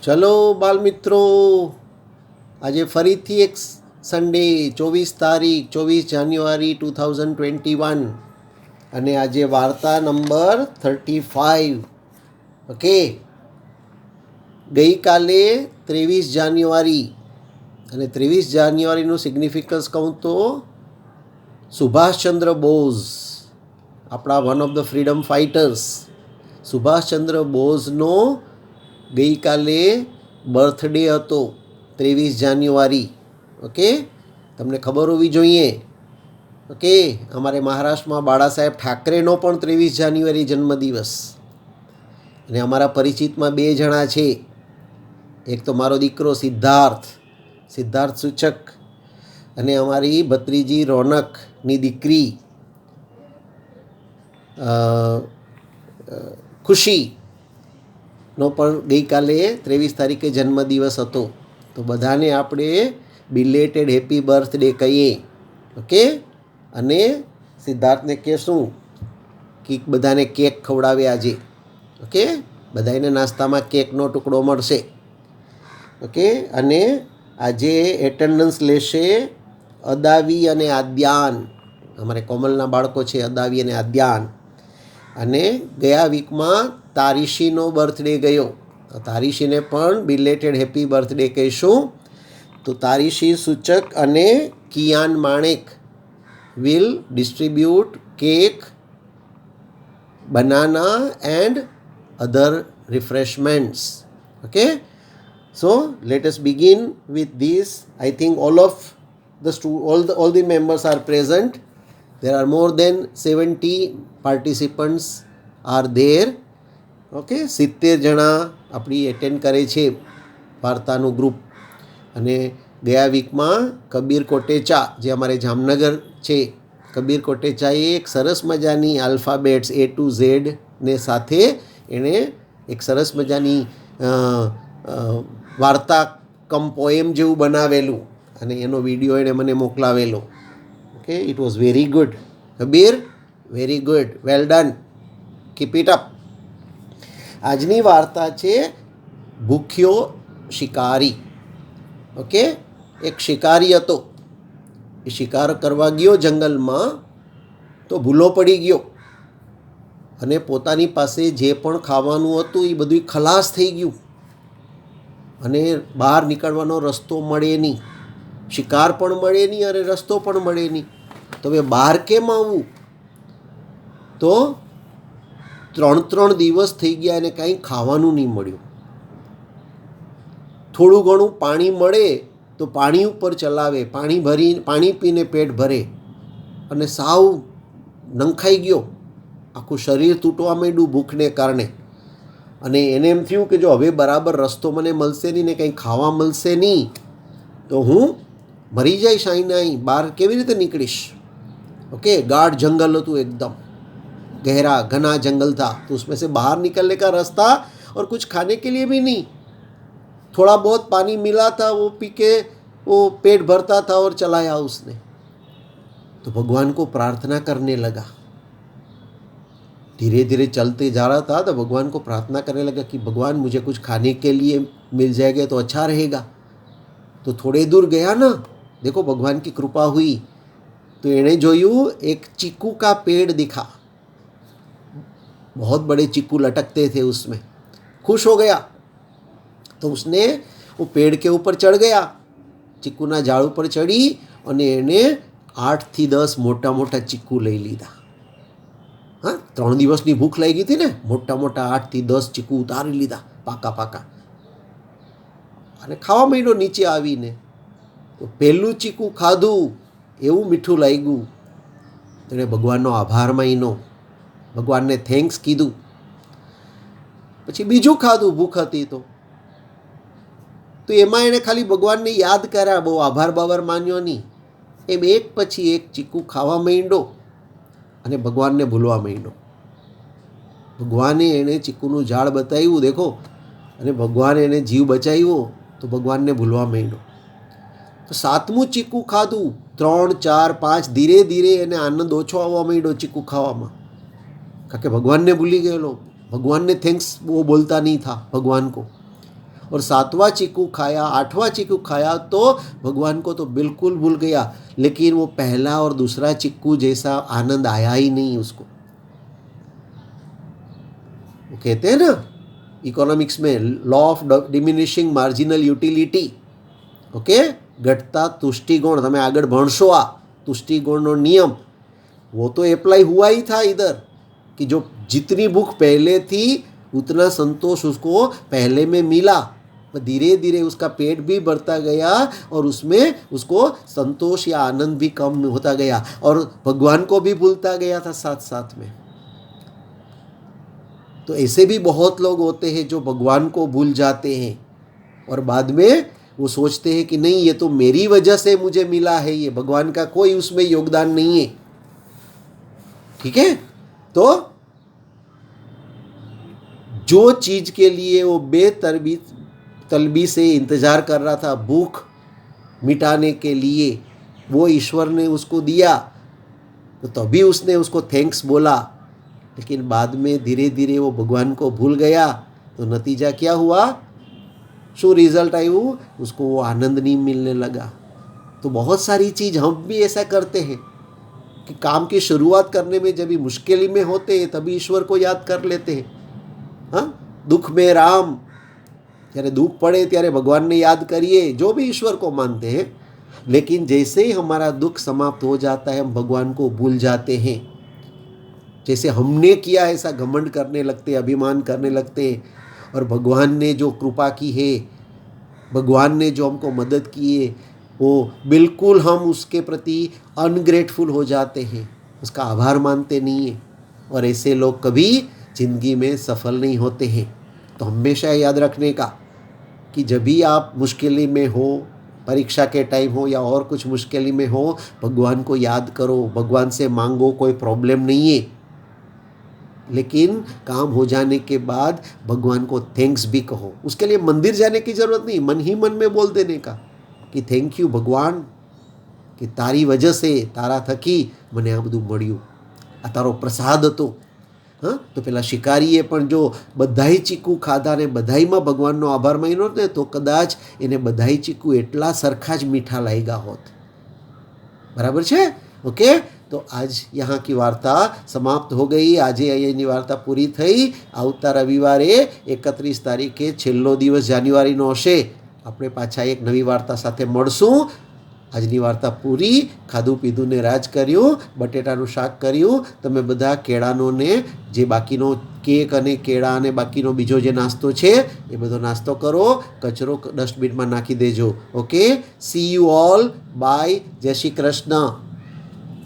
ચલો બાલ મિત્રો, આજે ફરીથી એક સન્ડે 24 જાન્યુઆરી 2021 અને આજે વાર્તા નંબર 35. ઓકે, ગઈકાલે 23 જાન્યુઆરી અને 23 જાન્યુઆરીનું સિગ્નિફિકન્સ કહું તો સુભાષચંદ્ર બોઝ, આપણા one of the freedom fighters Subhashchandra બોઝનો ગઈકાલે બર્થડે હતો 23 જાન્યુઆરી. ઓકે, તમને ખબર હોવી જોઈએ. ઓકે, અમારે મહારાષ્ટ્રમાં બાળા સાહેબ ઠાકરેનો પણ 23 જાન્યુઆરી જન્મદિવસ. અને અમારા પરિચિતમાં 2 જણા છે. એક તો મારો દીકરો સિદ્ધાર્થ સૂચક, અને અમારી ભત્રીજી રોનકની દીકરી ખુશીનો પણ ગઈકાલે 23 તારીખે જન્મદિવસ હતો. તો બધાને આપણે બિલેટેડ હેપી બર્થડે કહીએ. ઓકે, અને સિદ્ધાર્થને કહેશું કે બધાને કેક ખવડાવે આજે. ઓકે, બધાને નાસ્તામાં કેકનો ટુકડો મળશે. ઓકે, અને આજે એટેન્ડન્સ લેશે અદાવી અને આદ્યાન. અમારે કોમલના બાળકો છે અદાવી અને આદ્યાન. અને ગયા વીકમાં તારીશીનો બર્થડે ગયો, તો તારીશીને પણ બિલેટેડ હેપી બર્થડે કહીશું. તો તારીશી સૂચક અને કિયાન માણેક will distribute cake, banana and other refreshments. Okay, so let us begin with this. I think all the members are present. There are more than 70 participants are there. Okay, 70 જણા આપણી attend કરે છે વાર્તાનું group. અને ગયા વીકમાં કબીર કોટેચા, જે અમારે જામનગર છે, કબીર કોટેચાએ એક સરસ મજાની આલ્ફાબેટ્સ A to Z ને સાથે એણે એક સરસ મજાની વાર્તા કમ પોએમ જેવું બનાવેલું, અને એનો વિડીયો એણે મને મોકલાવેલો. Okay, it was very good. Kabir, very good, well done, keep it up. આજની વાર્તા છે ભૂખ્યો શિકારી. ઓકે, એક શિકારી હતો. એ શિકાર કરવા ગયો જંગલમાં, તો ભૂલો પડી ગયો અને પોતાની પાસે જે પણ ખાવાનું હતું એ બધું ખલાસ થઈ ગયું, અને બહાર નીકળવાનો રસ્તો મળે નહીં. શિકાર પણ મળે નહીં અને રસ્તો પણ મળે નહીં. તો હવે બહાર કેમ આવવું? તો 3 દિવસ થઈ ગયા અને કાંઈ ખાવાનું નહીં મળ્યું. થોડું ઘણું પાણી મળે તો પાણી ઉપર ચલાવે, પાણી પીને પેટ ભરે, અને સાવ નંખાઈ ગયો. આખું શરીર તૂટવા માંડ્યું ભૂખને કારણે. અને એને એમ થયું કે જો હવે બરાબર રસ્તો મને મળશે નહીં ને કંઈ ખાવા મળશે નહીં તો હું મરી જઈશ. અહીં બહાર કેવી રીતે નીકળીશ? ओके, गाढ़ जंगल हो तो एकदम गहरा घना जंगल था. तो उसमें से बाहर निकलने का रास्ता और कुछ खाने के लिए भी नहीं. थोड़ा बहुत पानी मिला था, वो पी के वो पेट भरता था और चलाया उसने. तो भगवान को प्रार्थना करने लगा. धीरे धीरे चलते जा रहा था तो भगवान को प्रार्थना करने लगा कि भगवान मुझे कुछ खाने के लिए मिल जाएगा तो अच्छा रहेगा. तो थोड़े दूर गया ना, देखो भगवान की कृपा हुई. तो इन्हें जोयू एक चीकू का पेड़ दिखा. बहुत बड़े चीकू लटकते थे उसमें. खुश हो गया. तो उसने वो पेड़ के ऊपर चढ़ गया, चीकूना झाड़ पर चढ़ी, और એને 8 થી 10 મોટા મોટા ચીકુ લઈ લીધા. હા, 3 દિવસની ભૂખ લાગી હતી ને, મોટા મોટા 8 થી 10 ચીકુ ઉતારી લીધા, પાકા પાકા, અને ખાવા માંડ્યો નીચે આવીને. તો પહેલું ચીકુ ખાધું, એવું મીઠું લાગ્યું. તેણે ભગવાનનો આભાર માન્યો, ભગવાનને થેન્ક્સ કીધું. પછી બીજું ખાધું, ભૂખ હતી તો એમાં એણે ખાલી ભગવાનને યાદ કર્યા, બહુ આભાર બાભાર માન્યો નહીં. એમ એક પછી એક ચીકુ ખાવા માંડ્યો અને ભગવાનને ભૂલવા માંડ્યો. ભગવાને એણે ચીકુનું ઝાડ બતાવ્યું, દેખો, અને ભગવાને એને જીવ બચાવ્યો તો ભગવાનને ભૂલવા માંડ્યો. તો 7મું ચીકુ ખાધું, 3, 4, 5, ધીરે ધીરે એને આનંદ ઓછો આવવા માંડ્યો ચીકુ ખાવામાં, કારણ કે ભગવાનને ભૂલી ગયેલો. ભગવાનને થેન્ક્સ वो बोलता नहीं था भगवान को. और 7वां चीकू खाया, 8वां चीकू खाया तो भगवान को तो बिल्कुल भूल गया, लेकिन वो पहला और दूसरा चीकू जैसा आनंद आया ही नहीं उसको। वो कहते हैं ना इकोनॉमिक्स में law of diminishing marginal utility, okay, घटता तुष्टिगुण, તમે આગળ ભણશો આ तुष्टिगुणનો નિયમ, वो तो अप्लाई हुआ ही था इधर कि जो जितनी भूख पहले थी उतना संतोष उसको पहले में मिला, धीरे धीरे उसका पेट भी बढ़ता गया और उसमें उसको संतोष या आनंद भी कम होता गया और भगवान को भी भूलता गया था साथ साथ में। तो ऐसे भी बहुत लोग होते हैं जो भगवान को भूल जाते हैं और बाद में वो सोचते हैं कि नहीं ये तो मेरी वजह से मुझे मिला है, ये भगवान का कोई उसमें योगदान नहीं है। ठीक है, तो जो चीज के लिए वो तलबी से इंतजार कर रहा था, भूख मिटाने के लिए, वो ईश्वर ने उसको दिया, तो तभी उसने उसको थैंक्स बोला, लेकिन बाद में धीरे धीरे वो भगवान को भूल गया, तो नतीजा क्या हुआ, शो रिजल्ट आयु, उसको वो आनंद नहीं मिलने लगा। तो बहुत सारी चीज हम भी ऐसा करते हैं कि काम की शुरुआत करने में जब भी मुश्किल में होते हैं तभी ईश्वर को याद कर लेते हैं। हाँ, दुख में राम, જ્યારે दुख पड़े ત્યારે भगवान ने याद करिए, जो भी ईश्वर को मानते हैं, लेकिन जैसे ही हमारा दुख समाप्त हो जाता है हम भगवान को भूल जाते हैं। जैसे हमने किया ऐसा घमंड करने लगते, अभिमान करने लगते, और भगवान ने जो कृपा की है, भगवान ने जो हमको मदद की है, वो बिल्कुल हम उसके प्रति अनग्रेटफुल हो जाते हैं, उसका आभार मानते नहीं हैं, और ऐसे लोग कभी जिंदगी में सफल नहीं होते हैं। तो हमेशा याद रखने का कि जब भी आप मुश्किल में हो, परीक्षा के टाइम हो या और कुछ मुश्किल में हो, भगवान को याद करो, भगवान से मांगो, कोई प्रॉब्लम नहीं है, लेकिन काम हो जाने के बाद भगवान को थैंक्स भी कहो। उसके लिए मंदिर जाने की ज़रूरत नहीं, मन ही मन में बोल देने का कि थैंक यू भगवान, कि तारी वजह से, तारा थकी મને આ બધું મળ્યું, આ તારો પ્રસાદ હતો। હા, તો પેલા શિકારીએ પણ જો બધાય ચીકુ ખાધા ને બધાયમાં ભગવાનનો આભાર માન્યો ને તો કદાચ એને બધાય ચીકુ એટલા સરખા જ મીઠા લાગ્યા હોત। બરાબર છે? ઓકે, तो आज यहाँ की वार्ता समाप्त हो गई। आज अहींनी वार्ता पूरी थई। आवता रविवारे 31 तारीखे छेल्लो दिवस जान्युआरीनो हशे, આપણે પાછા એક નવી વાર્તા સાથે મળશું। આજની વાર્તા પૂરી। ખાધું પીધું ને રાજ કર્યું, બટેટાનું શાક કર્યું। તમે બધા કેળાનો ને જે બાકીનો કેક અને કેળા અને બાકીનો બીજો જે નાસ્તો છે એ બધો નાસ્તો કરો, કચરો ડસ્ટબિનમાં નાખી દેજો। Okay, see you all, bye, જય શ્રી કૃષ્ણ।